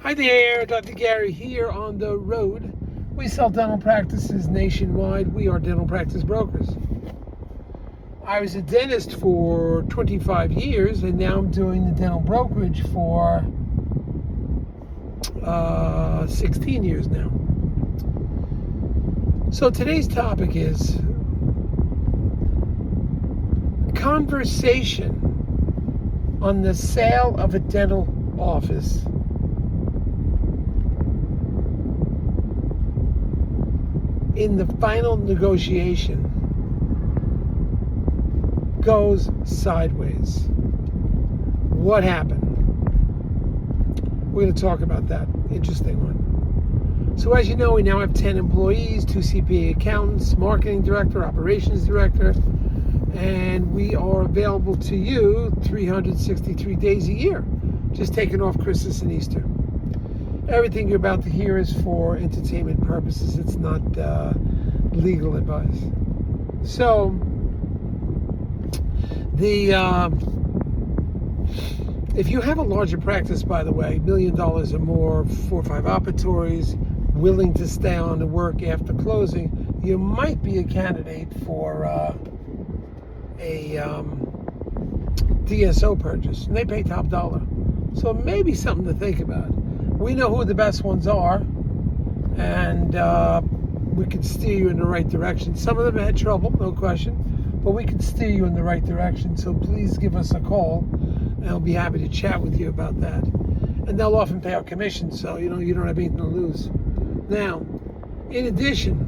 Hi there, Dr. Gary here on the road. We sell dental practices nationwide. We are dental practice brokers. I was a dentist for 25 years and now I'm doing the dental brokerage for 16 years now. So today's topic is conversation on the sale of a dental office in the final negotiation goes sideways. What happened? We're going to talk about that. Interesting one. So as you know, we now have 10 employees, 2 CPA accountants, marketing director, operations director, and we are available to you 363 days a year, just taking off Christmas and Easter. Everything you're about to hear is for entertainment purposes. It's not legal advice. So, if you have a larger practice, by the way, $1 million or more, 4 or 5 operatories, willing to stay on to work after closing, you might be a candidate for a DSO purchase, and they pay top dollar. So maybe something to think about. We know who the best ones are, and we can steer you in the right direction. Some of them had trouble, no question, but we can steer you in the right direction. So please give us a call, and I'll be happy to chat with you about that. And they'll often pay our commission, so you don't have anything to lose. Now, in addition,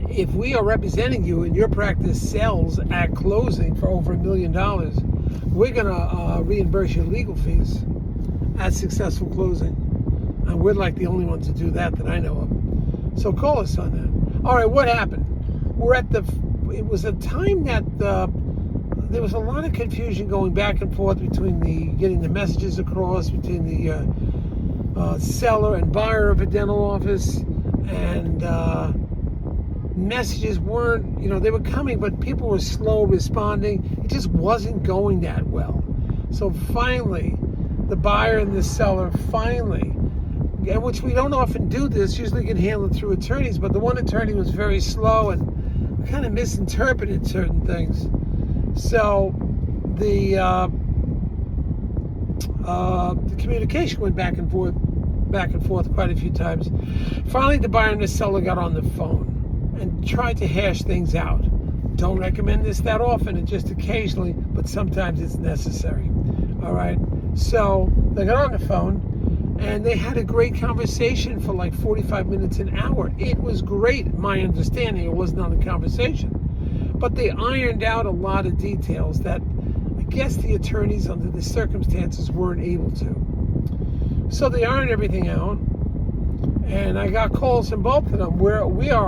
if we are representing you and your practice sells at closing for over $1 million, we're going to reimburse your legal fees at successful closing. And we're like the only ones to do that I know of. So call us on that. All right, what happened? It was a time that there was a lot of confusion going back and forth between getting the messages across between the seller and buyer of a dental office, and messages weren't, they were coming, but people were slow responding. It just wasn't going that well. So finally, the buyer and the seller and which we don't often do this, usually can handle it through attorneys, but the one attorney was very slow and kind of misinterpreted certain things. So the communication went back and forth quite a few times. Finally, the buyer and the seller got on the phone and tried to hash things out. Don't recommend this that often, and just occasionally, but sometimes it's necessary. All right. So they got on the phone and they had a great conversation for like 45 minutes, an hour. It was great. My understanding, it was not a conversation, but they ironed out a lot of details that I guess the attorneys under the circumstances weren't able to. So they ironed everything out, and I got calls from both of them where we're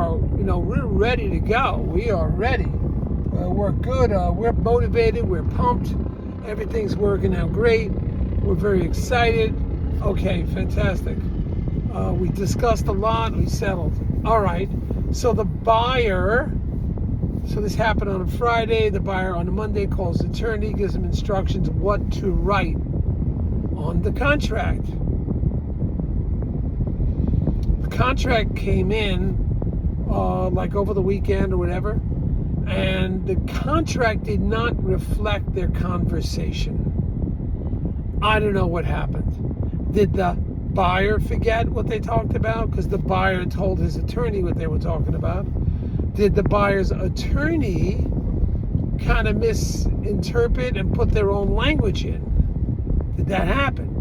ready to go. We are ready. We're good. We're motivated. We're pumped. Everything's working out great. We're very excited. Okay, fantastic. We discussed a lot. We settled. All right. So the buyer, so this happened on a Friday. The buyer on a Monday calls the attorney, gives him instructions what to write on the contract. The contract came in like over the weekend or whatever, and the contract did not reflect their conversation. I don't know what happened. Did the buyer forget what they talked about? Because the buyer told his attorney what they were talking about. Did the buyer's attorney kind of misinterpret and put their own language in? Did that happen?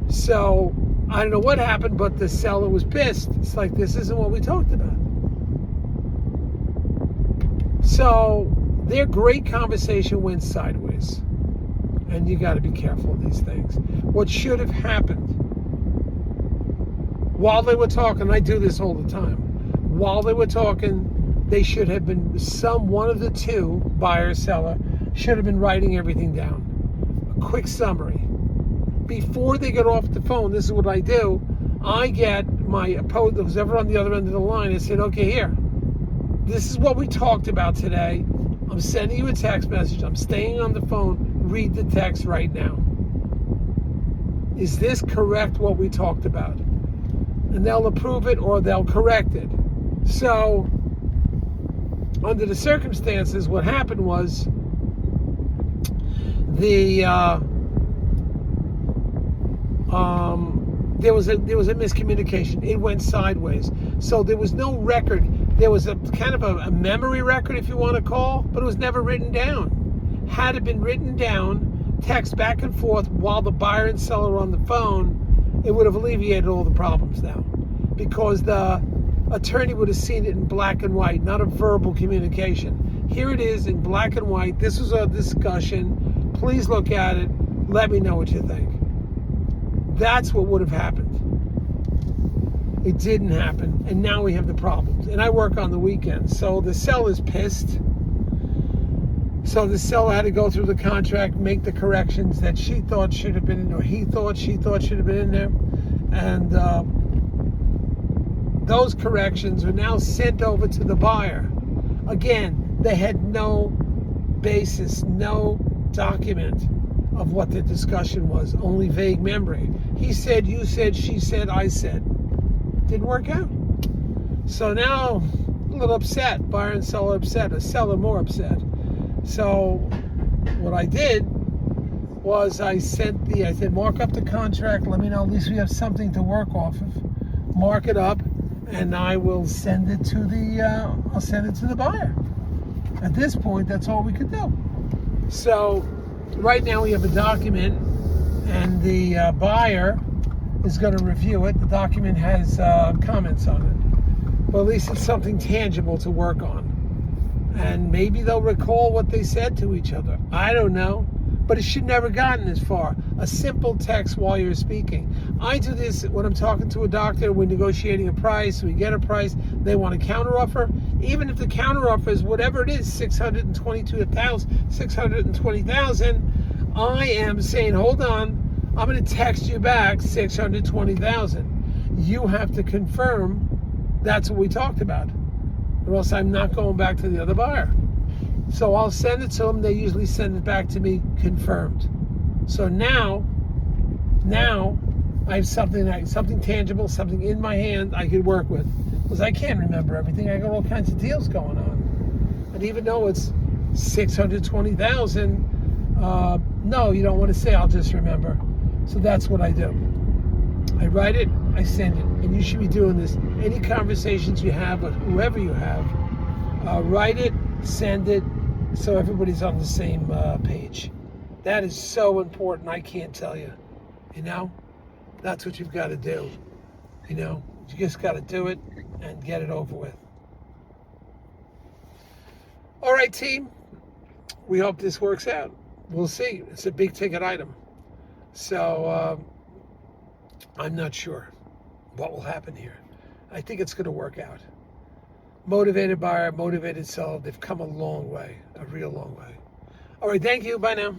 So I don't know what happened, but the seller was pissed. It's like, this isn't what we talked about. So their great conversation went sideways. And you got to be careful of these things. What should have happened while they were talking, I do this all the time, while they were talking, they should have been, one of the two, buyer, seller, should have been writing everything down. A quick summary. Before they get off the phone, this is what I do. I get my opponent, who's ever on the other end of the line, and said, okay, here, this is what we talked about today. I'm sending you a text message. I'm staying on the phone. Read the text right now. Is this correct, what we talked about? And they'll approve it or they'll correct it. So, under the circumstances, what happened was there was a miscommunication. It went sideways. So there was no record. There was a kind of a memory record, if you want to call, but it was never written down. Had it been written down, text back and forth while the buyer and seller are on the phone, it would have alleviated all the problems now, because the attorney would have seen it in black and white, not a verbal communication. Here it is in black and white. This was a discussion. Please look at it. Let me know what you think. That's what would have happened. It didn't happen, and now we have the problems. And I work on the weekends, so the seller's pissed. So the seller had to go through the contract, make the corrections that she thought should have been in, or she thought should have been in there. And those corrections are now sent over to the buyer. Again, they had no basis, no document of what the discussion was, only vague memory. He said, you said, she said, I said. Didn't work out. So now, a little upset, buyer and seller upset, a seller more upset. So what I did was I said, mark up the contract, let me know, at least we have something to work off of. Mark it up, and I will send it to the buyer. At this point, that's all we could do. So right now we have a document, and the buyer is going to review it. The document has comments on it. But at least it's something tangible to work on. And maybe they'll recall what they said to each other. I don't know. But it should never gotten this far. A simple text while you're speaking. I do this when I'm talking to a doctor, we're negotiating a price, we get a price, they want a counteroffer. Even if the counteroffer is whatever it is, $620,000, I am saying, hold on, I'm going to text you back $620,000. You have to confirm that's what we talked about, or else I'm not going back to the other buyer. So I'll send it to them. They usually send it back to me confirmed. So now I have something tangible, something in my hand I could work with, because I can't remember everything. I got all kinds of deals going on, and even though it's $620,000, no, you don't want to say. I'll just remember. So that's what I do. I write it, I send it, and you should be doing this. Any conversations you have with whoever you have, write it, send it, so everybody's on the same page. That is so important. I can't tell you. That's what you've got to do. You just got to do it and get it over with. All right, team. We hope this works out. We'll see. It's a big ticket item. So I'm not sure what will happen here. I think it's going to work out. Motivated buyer, motivated seller. They've come a long way, a real long way. All right, thank you. Bye now.